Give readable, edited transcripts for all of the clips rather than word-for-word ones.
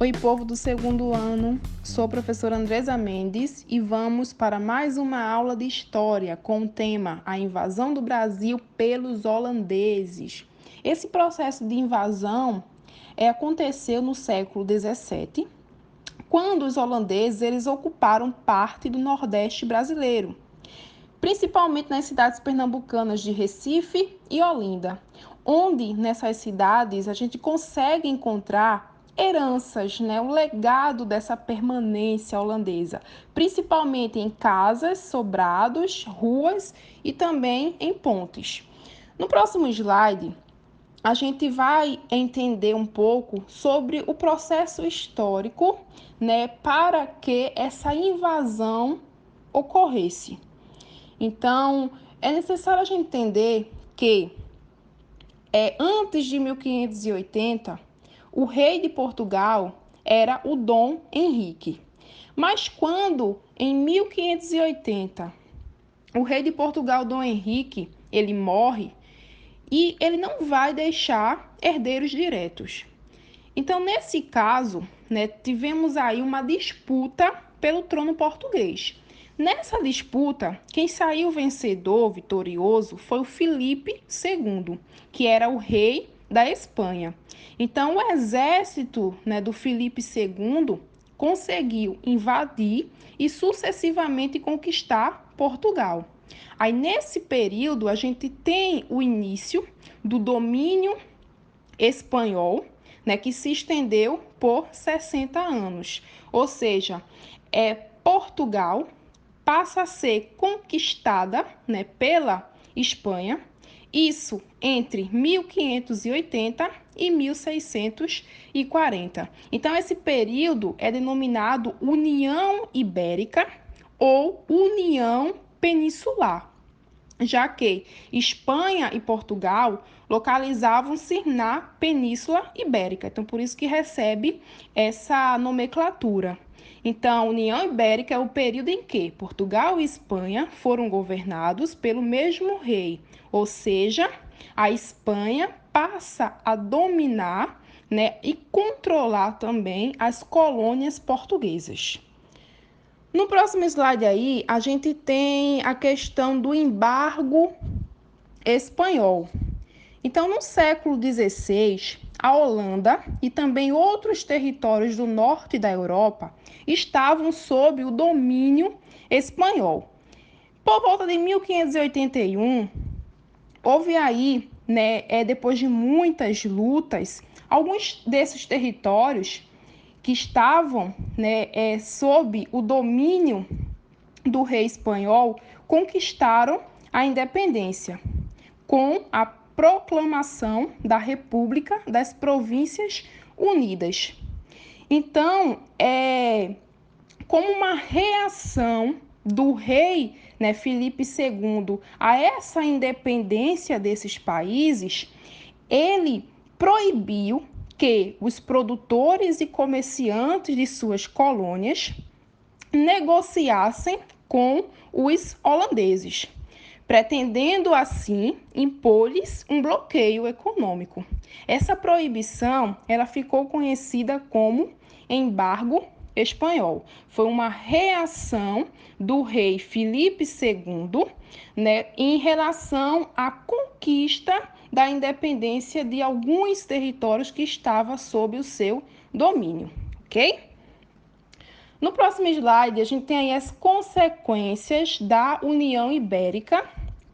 Oi, povo do segundo ano, sou a professora Andresa Mendes e vamos para mais uma aula de História com o tema A Invasão do Brasil pelos Holandeses. Esse processo de invasão aconteceu no século XVII, quando os holandeses eles ocuparam parte do Nordeste brasileiro, principalmente nas cidades pernambucanas de Recife e Olinda, onde nessas cidades a gente consegue encontrar heranças, o legado dessa permanência holandesa, principalmente em casas, sobrados, ruas e também em pontes. No próximo slide, a gente vai entender um pouco sobre o processo histórico, para que essa invasão ocorresse. Então, é necessário a gente entender que antes de 1580, o rei de Portugal era o Dom Henrique. Mas quando, em 1580, o rei de Portugal, Dom Henrique, ele morre e ele não vai deixar herdeiros diretos. Então, nesse caso, tivemos aí uma disputa pelo trono português. Nessa disputa, quem saiu vencedor, vitorioso, foi o Filipe II, que era o rei da Espanha. Então, o exército do Filipe II conseguiu invadir e sucessivamente conquistar Portugal. Aí, nesse período, a gente tem o início do domínio espanhol, que se estendeu por 60 anos. Ou seja, Portugal passa a ser conquistada, pela Espanha, isso entre 1580 e 1640. Então, esse período é denominado União Ibérica ou União Peninsular, já que Espanha e Portugal localizavam-se na Península Ibérica. Então, por isso que recebe essa nomenclatura. Então, a União Ibérica é o período em que Portugal e Espanha foram governados pelo mesmo rei, ou seja, a Espanha passa a dominar, e controlar também as colônias portuguesas. No próximo slide aí, a gente tem a questão do embargo espanhol. Então, no século XVI, a Holanda e também outros territórios do norte da Europa estavam sob o domínio espanhol. Por volta de 1581, houve aí, depois de muitas lutas, alguns desses territórios que estavam sob o domínio do rei espanhol conquistaram a independência com a proclamação da República das Províncias Unidas. Então, como uma reação do rei Filipe II a essa independência desses países, ele proibiu que os produtores e comerciantes de suas colônias negociassem com os holandeses, pretendendo assim impor-lhes um bloqueio econômico. Essa proibição ela ficou conhecida como embargo espanhol. Foi uma reação do rei Filipe II, em relação à conquista da independência de alguns territórios que estavam sob o seu domínio, ok? No próximo slide, a gente tem aí as consequências da União Ibérica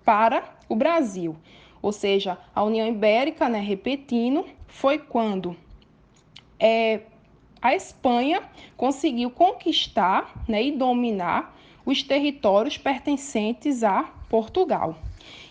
para o Brasil. Ou seja, a União Ibérica, repetindo, foi quando a Espanha conseguiu conquistar, e dominar os territórios pertencentes a Portugal.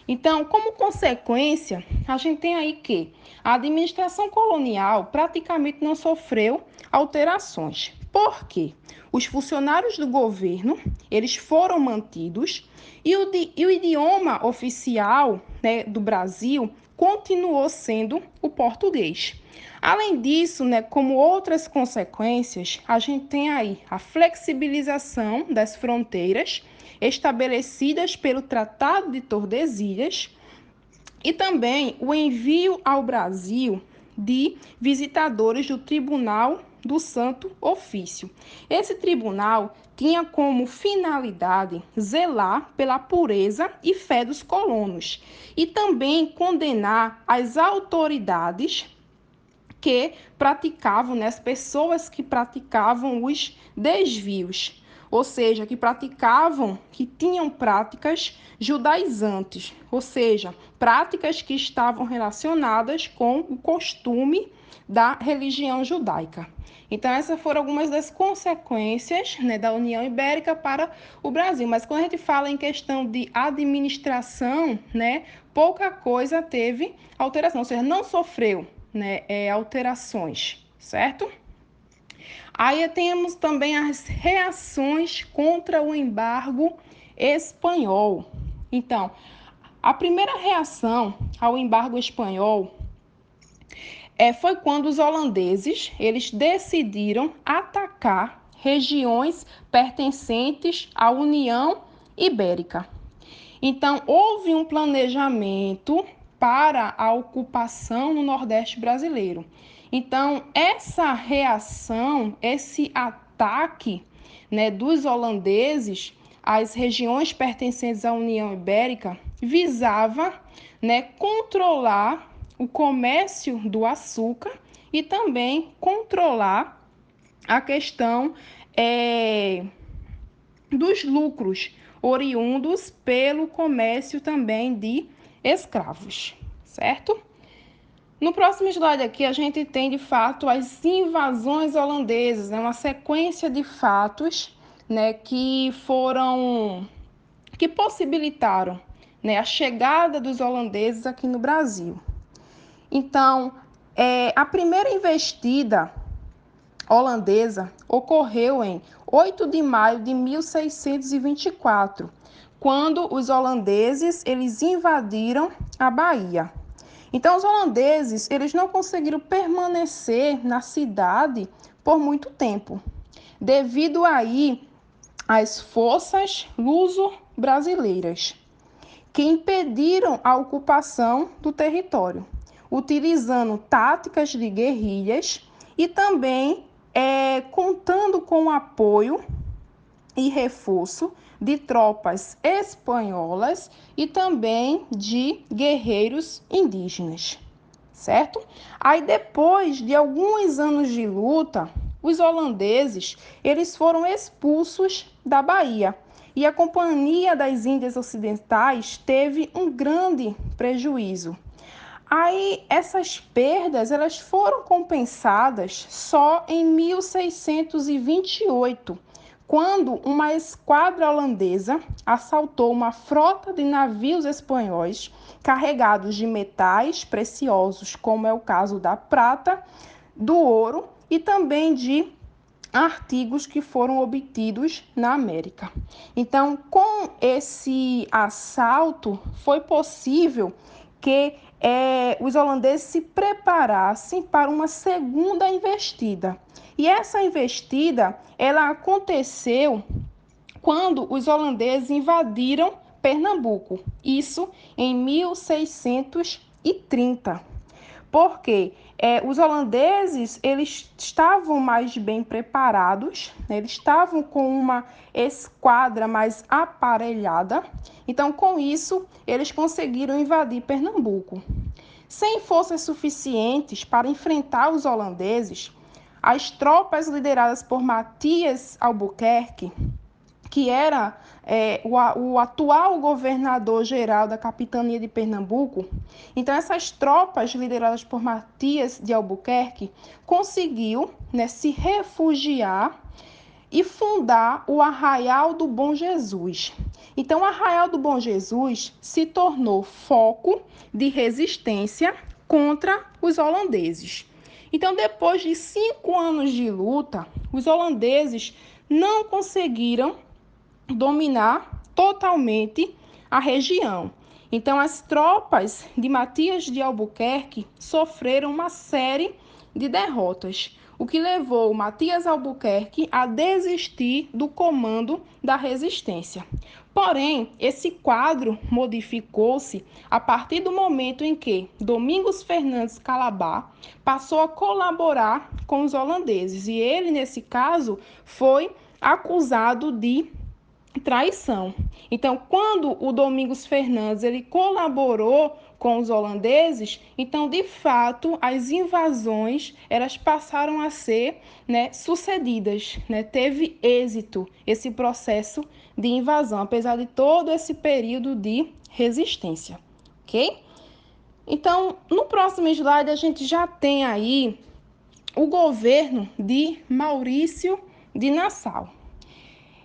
Então, como consequência, a gente tem aí que a administração colonial praticamente não sofreu alterações. Por quê? Os funcionários do governo, eles foram mantidos e o idioma oficial, do Brasil continuou sendo o português. Além disso, como outras consequências, a gente tem aí a flexibilização das fronteiras estabelecidas pelo Tratado de Tordesilhas e também o envio ao Brasil de visitadores do Tribunal do Santo Ofício. Esse tribunal tinha como finalidade zelar pela pureza e fé dos colonos e também condenar as autoridades que praticavam, né, as pessoas que praticavam os desvios, ou seja, que tinham práticas judaizantes, ou seja, práticas que estavam relacionadas com o costume da religião judaica. Então, essas foram algumas das consequências, né, da União Ibérica para o Brasil. Mas quando a gente fala em questão de administração, né, pouca coisa teve alteração, ou seja, não sofreu, né, alterações, certo? Aí temos também as reações contra o embargo espanhol. Então, a primeira reação ao embargo espanhol foi quando os holandeses eles decidiram atacar regiões pertencentes à União Ibérica. Então, houve um planejamento para a ocupação no Nordeste brasileiro. Então, essa reação, esse ataque, né, dos holandeses às regiões pertencentes à União Ibérica visava, né, controlar o comércio do açúcar e também controlar a questão dos lucros oriundos pelo comércio também de escravos, certo? No próximo slide aqui a gente tem de fato as invasões holandesas, né? Uma sequência de fatos, né, que possibilitaram, né, a chegada dos holandeses aqui no Brasil. Então, a primeira investida holandesa ocorreu em 8 de maio de 1624, quando os holandeses eles invadiram a Bahia. Então, os holandeses eles não conseguiram permanecer na cidade por muito tempo, devido aí às forças luso-brasileiras, que impediram a ocupação do território, utilizando táticas de guerrilhas e também contando com o apoio e reforço de tropas espanholas e também de guerreiros indígenas, certo? Aí depois de alguns anos de luta, os holandeses eles foram expulsos da Bahia e a Companhia das Índias Ocidentais teve um grande prejuízo. Aí essas perdas elas foram compensadas só em 1628, quando uma esquadra holandesa assaltou uma frota de navios espanhóis carregados de metais preciosos, como é o caso da prata, do ouro e também de artigos que foram obtidos na América. Então, com esse assalto, foi possível que os holandeses se preparassem para uma segunda investida. E essa investida, ela aconteceu quando os holandeses invadiram Pernambuco, isso em 1630. Porque os holandeses eles estavam mais bem preparados, né? Eles estavam com uma esquadra mais aparelhada. Então, com isso, eles conseguiram invadir Pernambuco. Sem forças suficientes para enfrentar os holandeses, as tropas lideradas por Matias Albuquerque, que era o atual governador-geral da capitania de Pernambuco. Então, essas tropas lideradas por Matias de Albuquerque conseguiu, né, se refugiar e fundar o Arraial do Bom Jesus. Então, o Arraial do Bom Jesus se tornou foco de resistência contra os holandeses. Então, depois de 5 anos de luta, os holandeses não conseguiram dominar totalmente a região. Então, as tropas de Matias de Albuquerque sofreram uma série de derrotas. o que levou Matias Albuquerque a desistir do comando da resistência. Porém, esse quadro modificou-se a partir do momento em que Domingos Fernandes Calabar passou a colaborar com os holandeses, e ele, nesse caso, foi acusado de traição. Então, quando o Domingos Fernandes ele colaborou com os holandeses, então, de fato, as invasões elas passaram a ser, sucedidas, teve êxito esse processo de invasão, apesar de todo esse período de resistência, ok? Então, no próximo slide, a gente já tem aí o governo de Maurício de Nassau.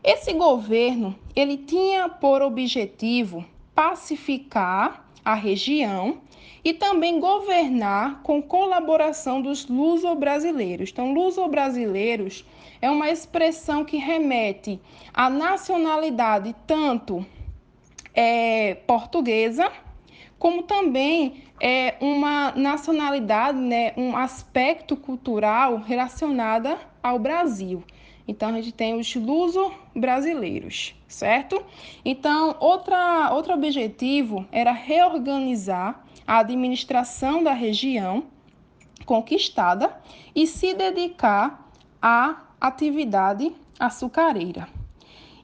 Esse governo, ele tinha por objetivo pacificar a região e também governar com colaboração dos luso-brasileiros. Então, luso-brasileiros é uma expressão que remete à nacionalidade tanto portuguesa, como também uma nacionalidade, um aspecto cultural relacionado ao Brasil. Então, a gente tem os luso-brasileiros, certo? Então, outro objetivo era reorganizar a administração da região conquistada e se dedicar à atividade açucareira.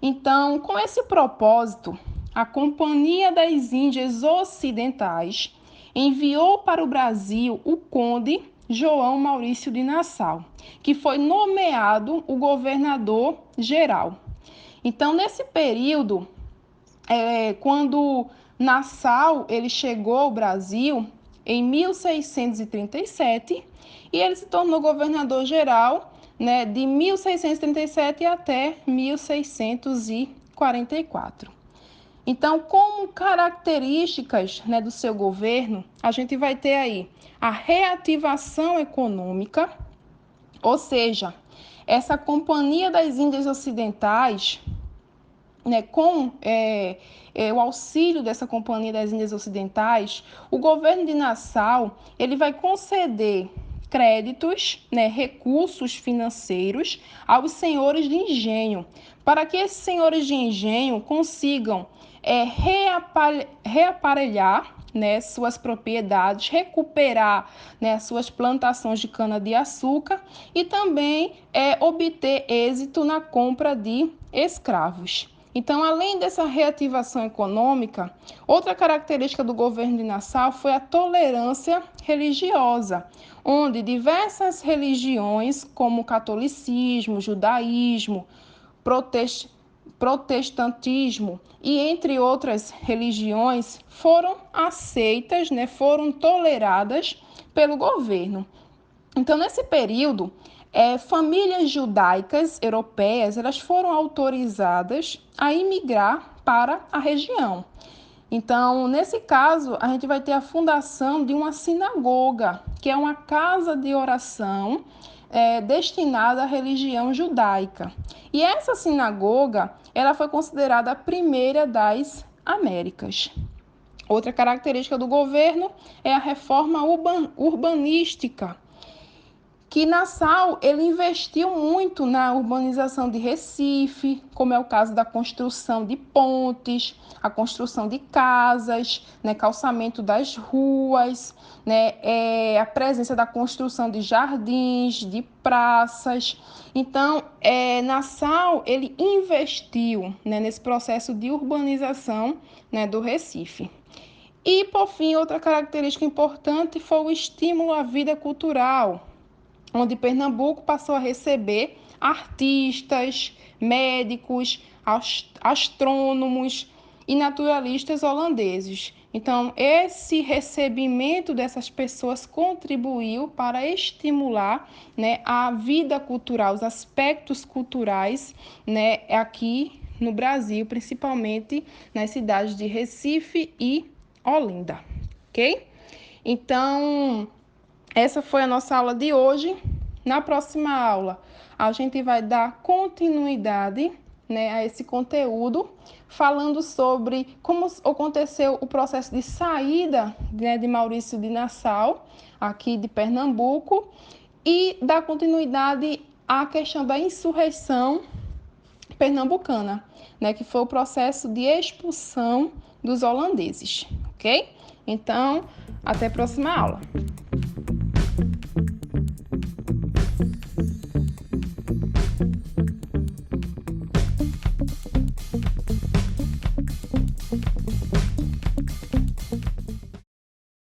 Então, com esse propósito, a Companhia das Índias Ocidentais enviou para o Brasil o conde João Maurício de Nassau, que foi nomeado o governador-geral. Então, nesse período, quando Nassau ele chegou ao Brasil em 1637 e ele se tornou governador-geral, de 1637 até 1644. Então, como características, do seu governo, a gente vai ter aí a reativação econômica, ou seja, essa Companhia das Índias Ocidentais, com o auxílio dessa Companhia das Índias Ocidentais, o governo de Nassau ele vai conceder créditos, recursos financeiros aos senhores de engenho, para que esses senhores de engenho consigam reaparelhar suas propriedades, recuperar suas plantações de cana-de-açúcar e também obter êxito na compra de escravos. Então, além dessa reativação econômica, outra característica do governo de Nassau foi a tolerância religiosa, onde diversas religiões, como o catolicismo, judaísmo, protestantismo e entre outras religiões foram aceitas, foram toleradas pelo governo. Então, nesse período, famílias judaicas europeias elas foram autorizadas a imigrar para a região. Então, nesse caso, a gente vai ter a fundação de uma sinagoga, que é uma casa de oração destinada à religião judaica. E essa sinagoga, ela foi considerada a primeira das Américas. Outra característica do governo é a reforma urbanística, que Nassau ele investiu muito na urbanização de Recife, como é o caso da construção de pontes, a construção de casas, calçamento das ruas, a presença da construção de jardins, de praças. Então, Nassau ele investiu nesse processo de urbanização do Recife. E, por fim, outra característica importante foi o estímulo à vida cultural, onde Pernambuco passou a receber artistas, médicos, astrônomos e naturalistas holandeses. Então, esse recebimento dessas pessoas contribuiu para estimular a vida cultural, os aspectos culturais aqui no Brasil, principalmente nas cidades de Recife e Olinda, ok? Então, essa foi a nossa aula de hoje. Na próxima aula, a gente vai dar continuidade a esse conteúdo, falando sobre como aconteceu o processo de saída de Maurício de Nassau, aqui de Pernambuco, e dar continuidade à questão da insurreição pernambucana, né, que foi o processo de expulsão dos holandeses, ok? Então, até a próxima aula.